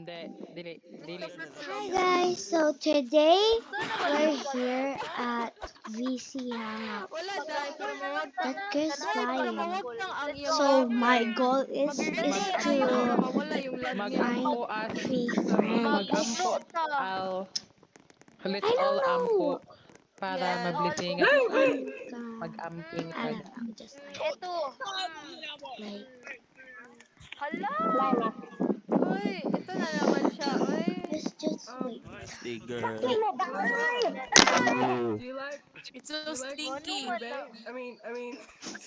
Hindi, dili, dili. Hi guys, so today we're here at VC Hangout. Wala dahil pero mawag That girl's pero flying. mawag lang ang iyang So gabi. my goal is Mag-ready to para mawala yung lag niya. find Mag-ampo as, 3 friends. mag-ampo al, let's I all don't ampo know. para Yes. mablisingan. I Mag-amping don't know, just like Hala! Uy, ito na naman siya. Uy. let's just wait. Nasty girl. Wait, Do you like? It's so Do you like stinky. ube? I mean, do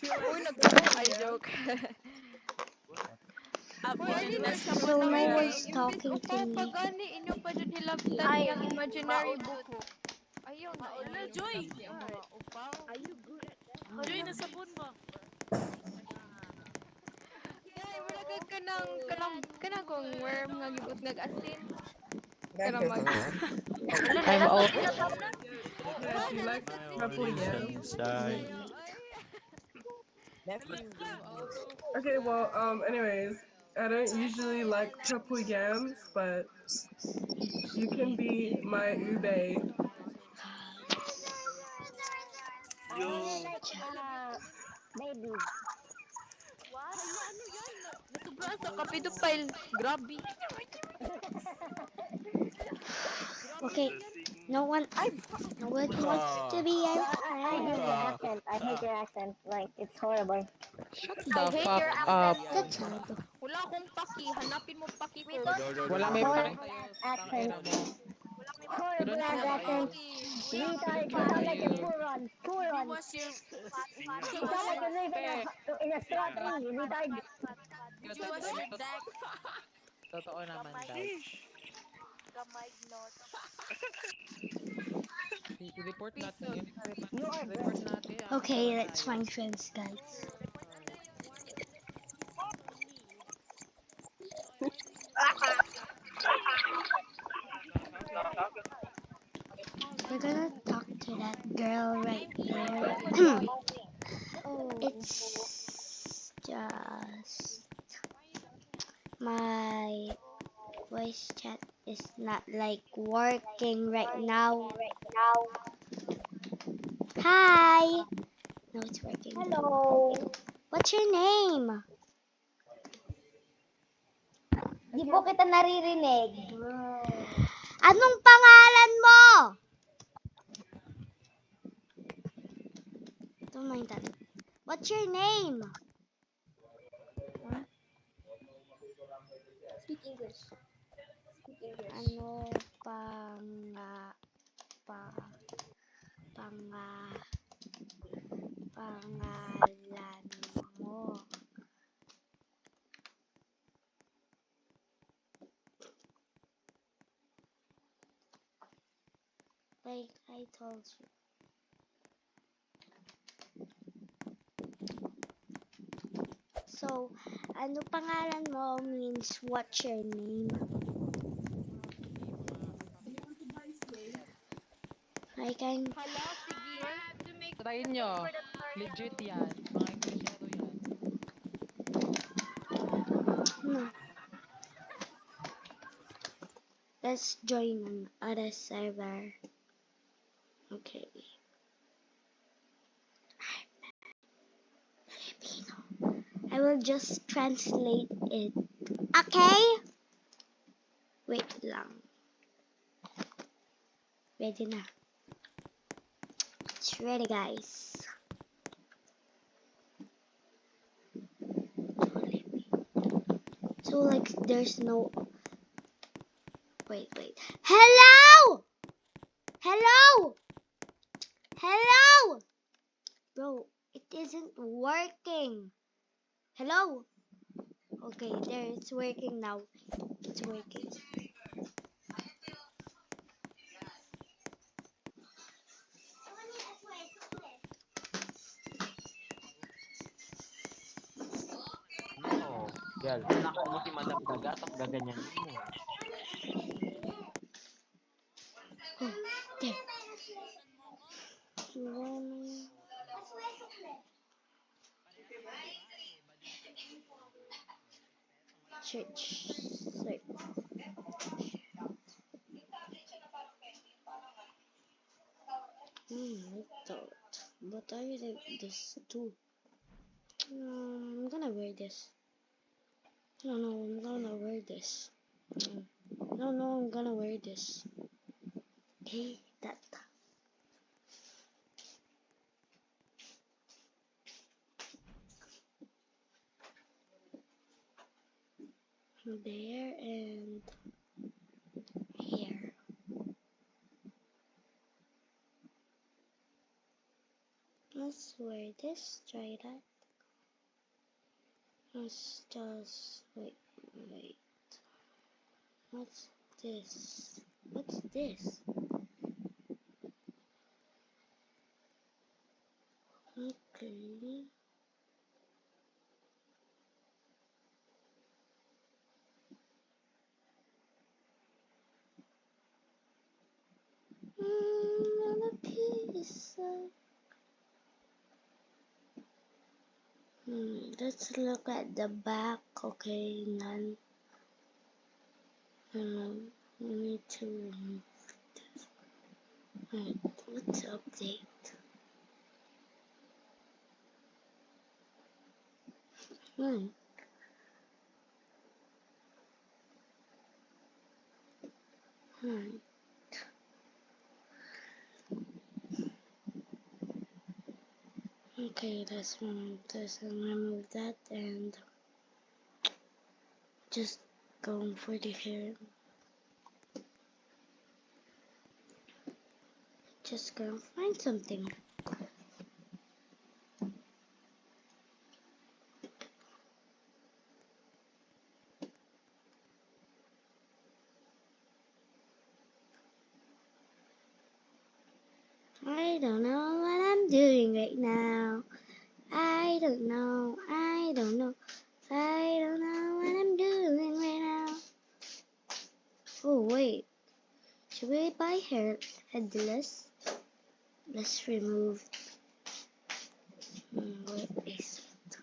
you Uy, like? ay joke. Apo, Uy, hindi ano na na siya so no manawin. one's Imbis talking to upaw me. pagani, inyo pa dyan hilabtan niyang imaginary buko. Ayaw na. Wala, Joy. Ang mga upaw. Joy, nasabon mo. Ay, wala ka kong worm nga gibot asin. Pero mag... I'm all, Do you like purple yams? Inside. Okay, well, anyways, I don't usually like purple yams, but you can be my ube. Yo. Natubra sa kapidupile. Grabe. Okay, no one wants to be an I hate your accent. Like, it's horrible. shut the fuck up. That's hard. Wala akong paki. Hanapin mo paki ko. Wala may paki. Accent. Horrible Don't ass have accent. Retard. You sound like a moron. Moron. What's your... You sound like you live in a straw tree. Retard. What's your deck? Totoo naman daw. I-report natin yun. Report natin. Okay, let's find friends, guys. We're gonna talk to that girl right there. It's just my voice chat is not like working right now. Hi. No, it's working. Hello. What's your name? Di po kita naririnig. Anong pangalan mo? Don't mind that. What's your name? Speak English. Speak English. Ano pangalan mo? Like I told you. So, ano pangalan mo means what's your name? I can Hala, sige. Try nyo. Legit yan. Mga Inglesero yan. no. Let's join other server. Okay. Filipino. I will just translate it. Okay? Wait lang. Ready na. It's ready, guys. So like there's no wait. Hello! Bro, it isn't working. Hello? Okay, there, it's working now. It's working. No. Gal, nako mo si Madam Daga, tapos gaganyan mo. Oh, there. Um, Search. thought. But I like this too. I'm gonna wear this. No, I'm gonna wear this. No, I'm gonna wear this. Okay, that. There and here. Let's wear this. Try that. Let's just wait. What's this? What's this? Okay. On a piece of... let's look at the back. Okay, none. We need to remove this. Alright, let's update. Right. Okay, let's remove this and remove that and just go for the hair. Just gonna find something. I don't know what I'm doing right now. I don't know what I'm doing right now. Oh wait, should we buy headless? Let's remove. What is it?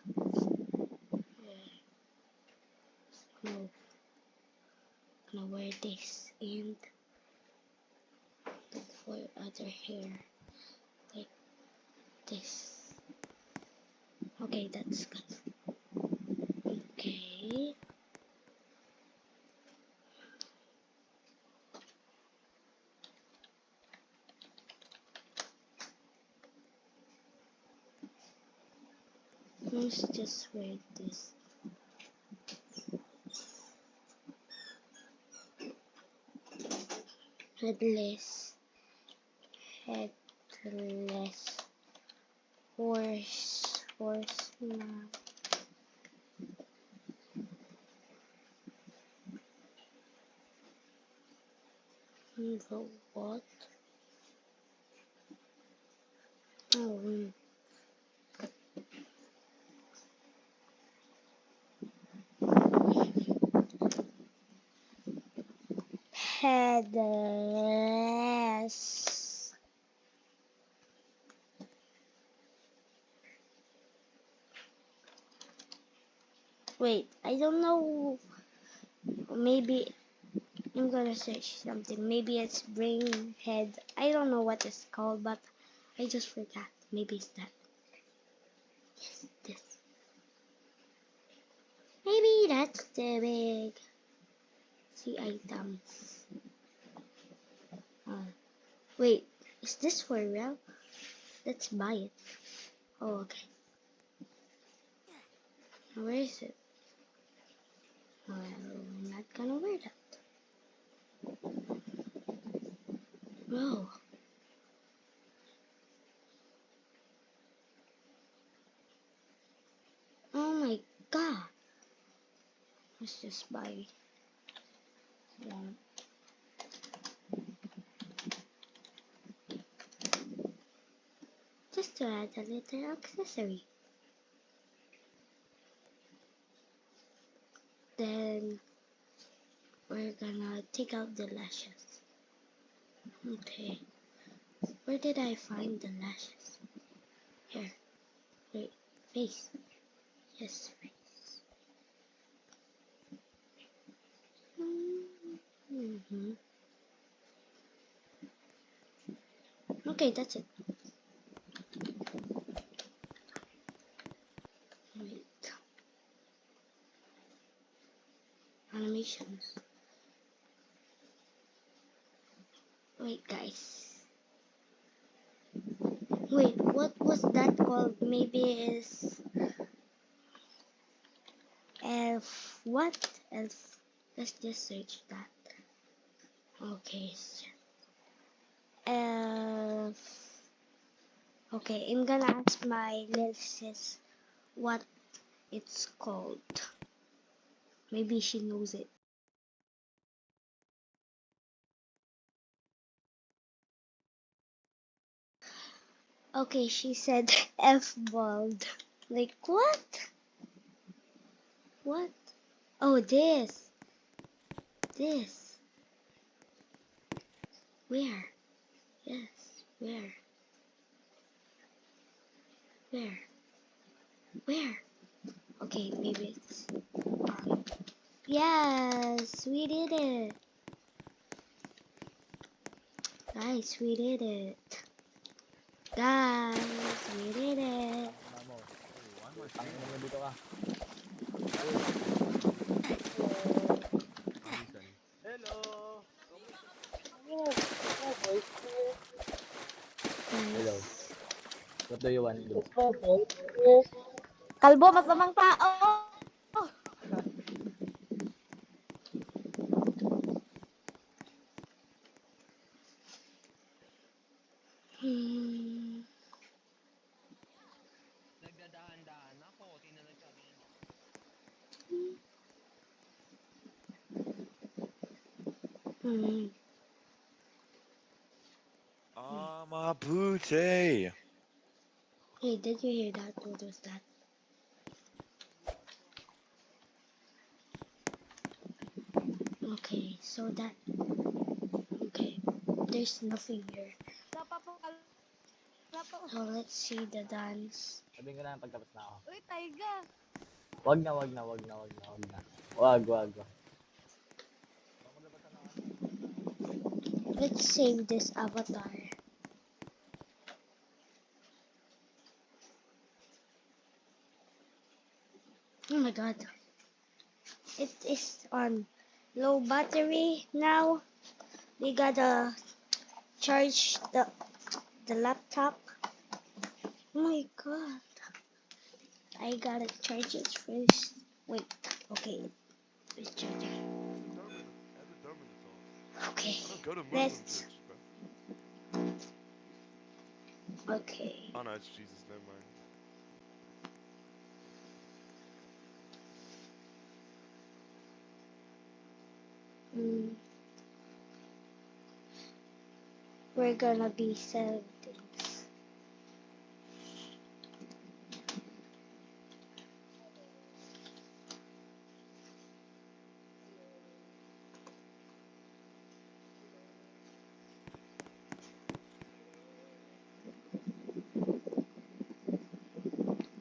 No, I'm gonna wear this and for other hair like this. Okay, that's good. Okay. Let's just wear this. Headless horseman. The what? Oh, headless. Wait, I don't know. Maybe I'm gonna search something. Maybe it's brain head. I don't know what it's called, but I just forgot. Maybe it's that. Yes, this. Maybe that's the big. See items. Wait, is this for real? Let's buy it. Oh, okay. Where is it? Well, I'm not gonna wear that. Whoa. Oh my god. Let's just buy one. Just to add a little accessory. Then we're gonna take out the lashes. Okay. Where did I find the lashes? Here. Wait. Face. Yes, face. Okay, that's it. animations. Wait, guys. Wait, what was that called? Maybe it's elf. What elf? Let's just search that. Okay. Elf. Okay, I'm gonna ask my little sis what it's called. Maybe she knows it. Okay, she said elf bald. Like what? What? Oh, this. This. Where? Yes. Where? Where? Where? Okay, maybe it's. Yes, we did it. Guys, we did it. Guys, we did it. Dito ka. Hello. Hello. What do you want to do? Kalbo, masamang tao. Hmm. Nagdadaan-daan ako. Tinanong kami. Hmm. Ah, my booty. Hey, did you hear that? What was that? Okay, so that. Okay, there's nothing here. So let's see the dance. Sabihin ko na pagtapos na ako. Uy, Taiga! Wag na. Wag. Let's save this avatar. Oh my god. It is on low battery now. We gotta charge the laptop. Oh my god. I gotta charge it first. Wait, okay. It's charging. Okay. Let's. Okay. Oh no, it's Jesus, never mind. We're gonna be selling things.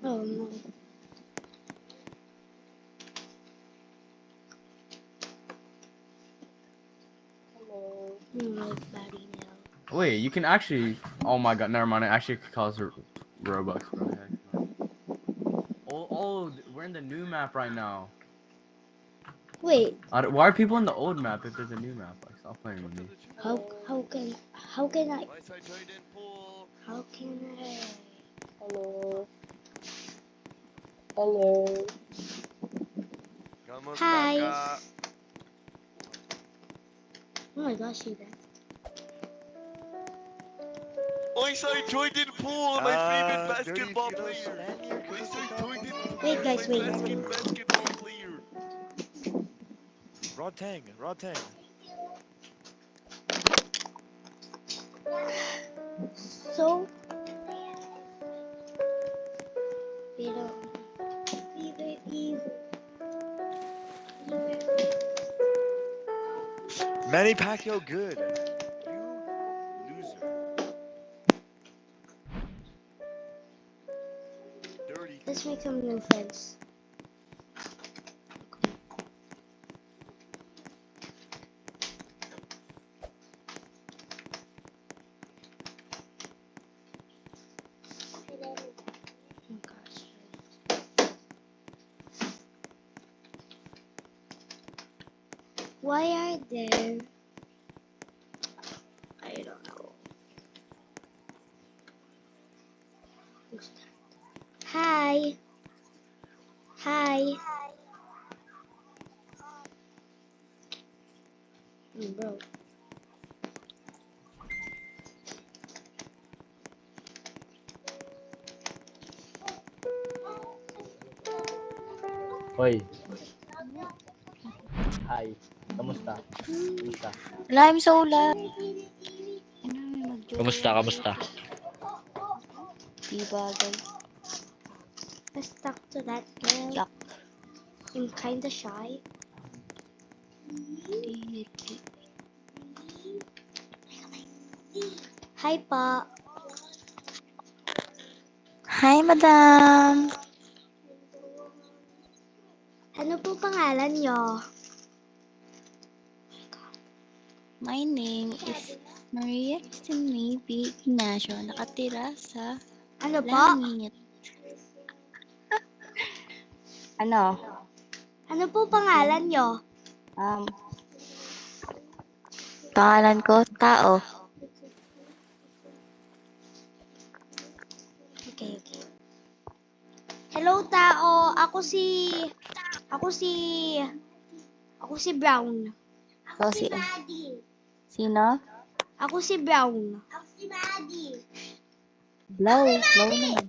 Oh no. My body now. Wait, you can actually. Oh my god, never mind. It actually calls her Robux. Bro. We're in the new map right now. Wait, Why are people in the old map if there's a new map? Like, stop playing with me. how can I My side joined in pool. how can I Hello. Hello. Vamos, Hi. Kaka. Oh my gosh, you there. My side joined in pool. My favorite basketball player. My side joined in pool. Wait guys, My wait. basketball player. Rod Tang. So pero Manny Pacquiao good. You loser. Dirty. let's make some new friends. Oh gosh. Why are there? I don't know. Hi. Hi. Bro. Hoy. Hi. Kamusta? Kamusta? Wala, I'm so loud. Kamusta? Di bagay. Let's talk to that girl. Yuck. I'm kinda shy. Hi pa. Hi, madam. Ano po pangalan nyo? My name is Maria Cristina B. Ignacio. Nakatira sa Ano po? Langit. Ano? Ano po pangalan nyo? Pangalan ko, Tao. Okay. Hello tao, ako si Brown. Ikaw Sino? Ako si Brown. Blow. Blow naman.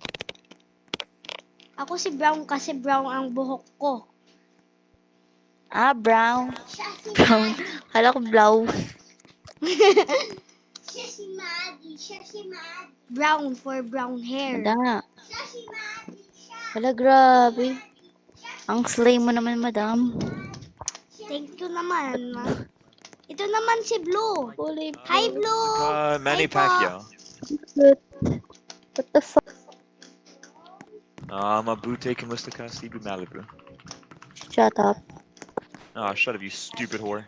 Ako si Brown kasi brown ang buhok ko. Ah, brown. Brown. Kala ko blow. Brown for brown hair. Madam. Wala, grabe. Ang slay mo naman, madam. Thank you naman. Ito naman si Blue. Kulay Hi Blue. Manny Hi po. Pacquiao. What the fuck? Mabute Kamusta Stevie Malibu. Shut up. Shut up, you stupid whore.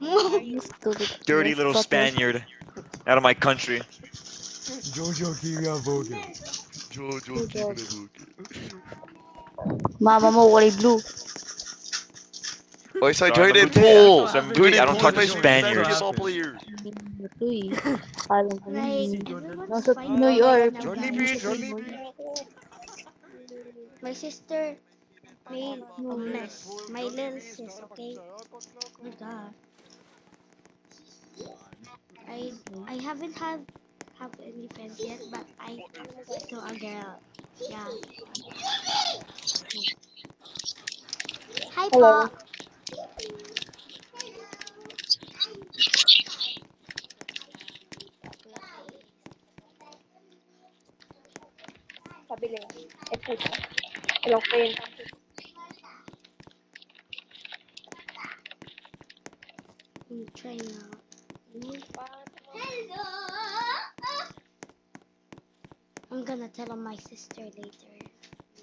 You stupid. Dirty little Spaniard. Out of my country. Jojo Kiriaboga. Jojo Mama mo, kulay blue. Oh, so join in pool. I don't talk to Ito Spaniards. eh. Alam ko Like, nasa New York. My sister made a mess. My little sis, okay? Oh my god. I haven't have any friends yet, but I saw a girl. Yeah. Hi, Hello. Pa. Pabili. Hello, friend. Try now. I'm gonna tell my sister later.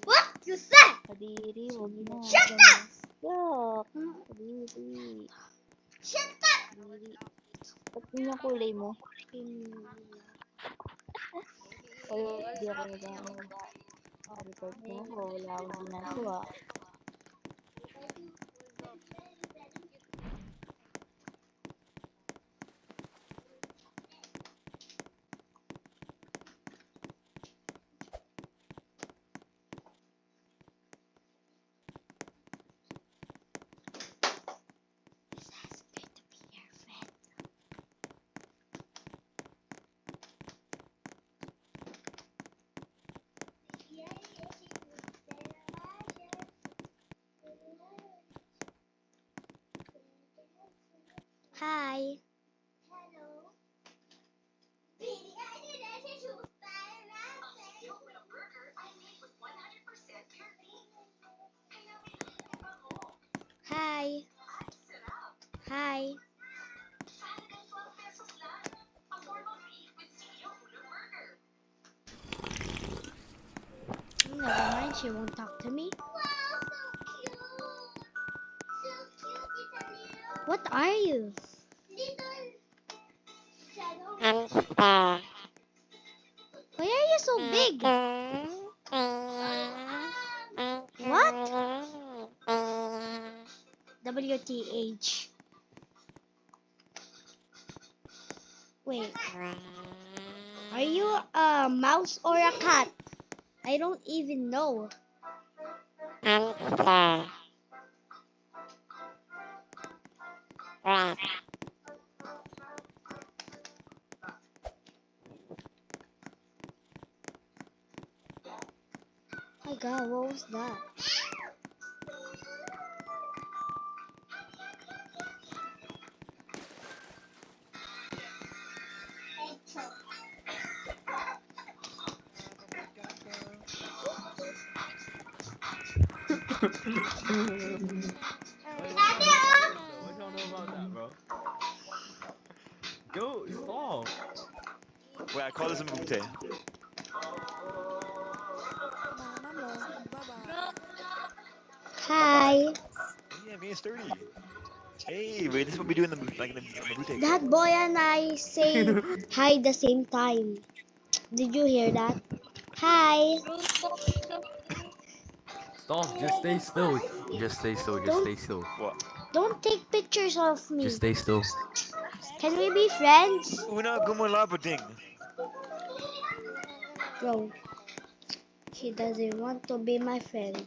What you said? Kadiri, huwag na. Shut up! Yuck. Kadiri. Shut up! Kadiri. Ba't yun yung kulay mo? Kaya di ako record mo ko. Wala akong ginagawa. Hi. Hi. Hi. Never mind, she won't talk to me. What are you? Why are you so big? What? WTH. Wait. Are you a mouse or a cat? I don't even know. Oh my god, what was that? What y'all know about that, bro? Yo, stop. Wait, I call this a Mabute. Hi. Yeah, me and Sturdy. Hey, wait, this is what we do in the Mabute. That boy and I say hi the same time. Did you hear that? Hi. Stop. Just stay still. Just stay still. Just stay still. What? Don't take pictures of me. Just stay still. Can we be friends? Una gumulabading. Bro, he doesn't want to be my friend.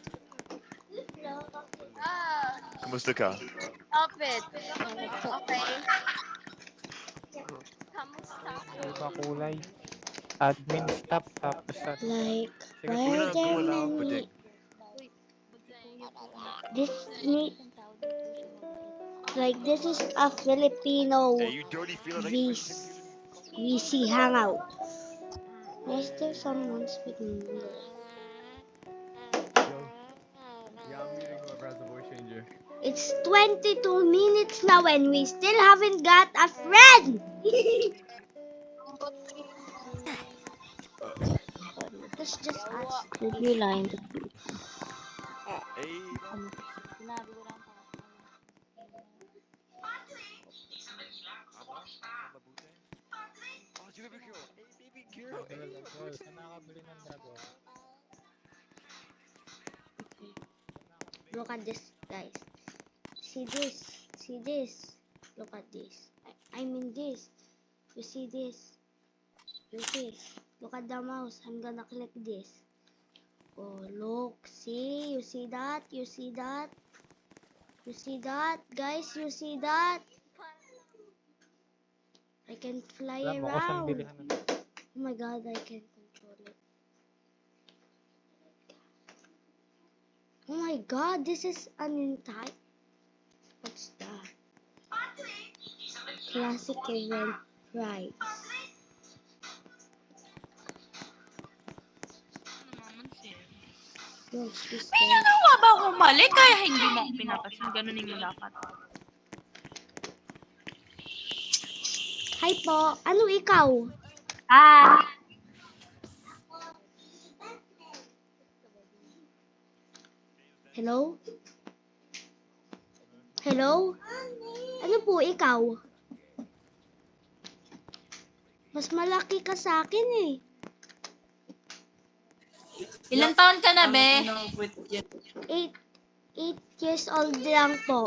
Kumusta ka? Stop it. Okay. Kamusta? Iba kulay. Admin stop tapos at Like, Sige, why are Una there gumulabading. many? This need, like this is a Filipino Hey, you dirty feel like VC hangout. Why is there someone speaking English? Yo. Yeah, I'm muting whoever has the voice changer. It's 22 minutes now and we still haven't got a friend. Let's just ask. Did you line to Hey, Sinabi ko lang oh, si baby girl. Hey, baby girl. Hey, Saan nakabili ng dragon? Look at this, guys. See this. See this. Look at this. I mean this. You see this. You see. Look at the mouse. I'm gonna click this. Oh, look. See? You see that? You see that? You see that? Guys, you see that? I can fly Alam mo kung saan around. bilihan ng Oh my god, I can control it. Oh my god, this is an entire... What's that? Classic event prize. Yo, this May guy. nagawa ba akong mali kaya hindi mo ako pinapansin? Ganunin mo dapat. Hi po, ano ikaw? Ah! Hello? Hello? Ano po ikaw? Mas malaki ka sa akin eh. Ilang taon ka na, be? 8 years old lang po.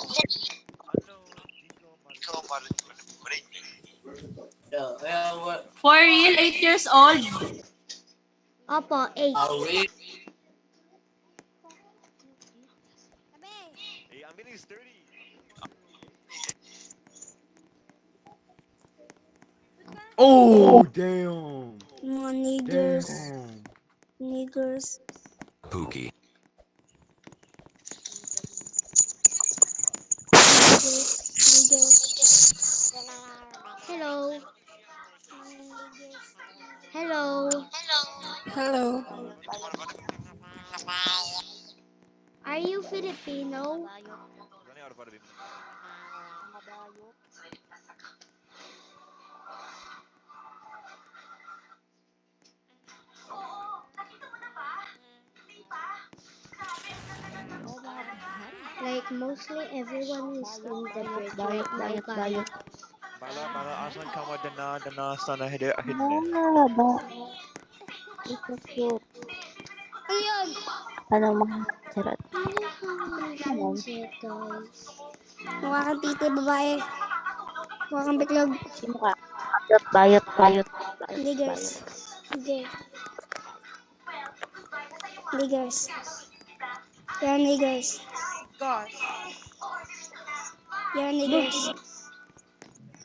4 real, 8 years old. Opo, 8. Hey, I'm getting sturdy. Oh, damn. Mga niggers. Damn. Niggers. Pookie. Hello. Hello. Hello. Are you Filipino? Running out of water, baby. Like mostly everyone is in the bridge right now, guys. Bala, asan kama dana sana hide ahidne. Wala ba? Ito cute. Ayun! Ano mga charot? Shit, guys. Mukha kang titi, babae. Mukha kang bitlog. Sino ka? bayot, bayot. Niggers. Nigger. Niggers. You're niggers. Gosh. You're niggers.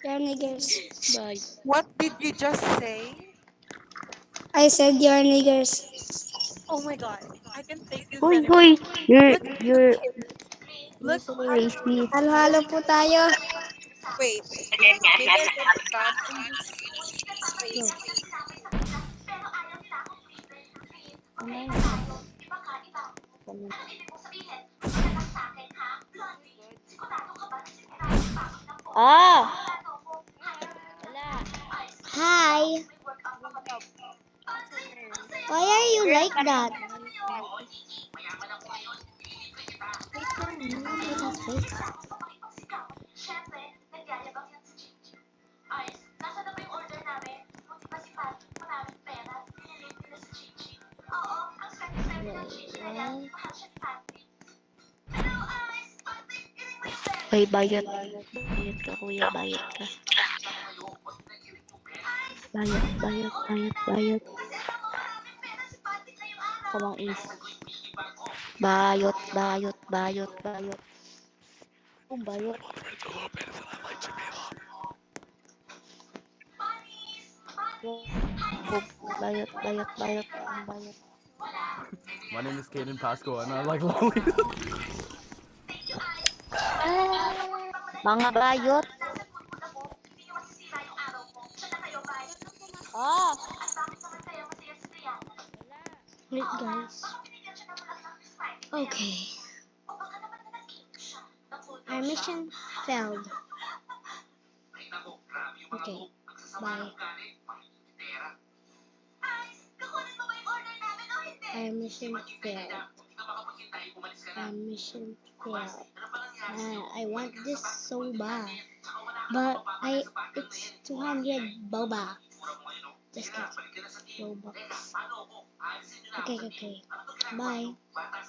You're niggers. Bayot. What did you just say? I said you're niggers. Oh my god. I can take this Huy, anymore. huy. Look, You're look so at, racist. Halo-halo po tayo. wait. Maybe I can cut in this space. Ano yun? Ah! Wala. Hi. Why are you like that? Ay, bayot. Bayot ka, kuya. Bayot ka. Bayot, bayot, bayot, bayot. Kamang is. Bayot, bayot, bayot, bayot. Oh, bayot. Bayot, bayot, bayot, bayot. My name is Caden Pascal, and I like lollies. Mga bayot. Ah! Wait, guys. Okay. Our mission failed. Okay. Bye. Our mission failed. Our mission failed. I want this so bad. But it's 200 boba. Just kidding. Robux. Okay. Bye.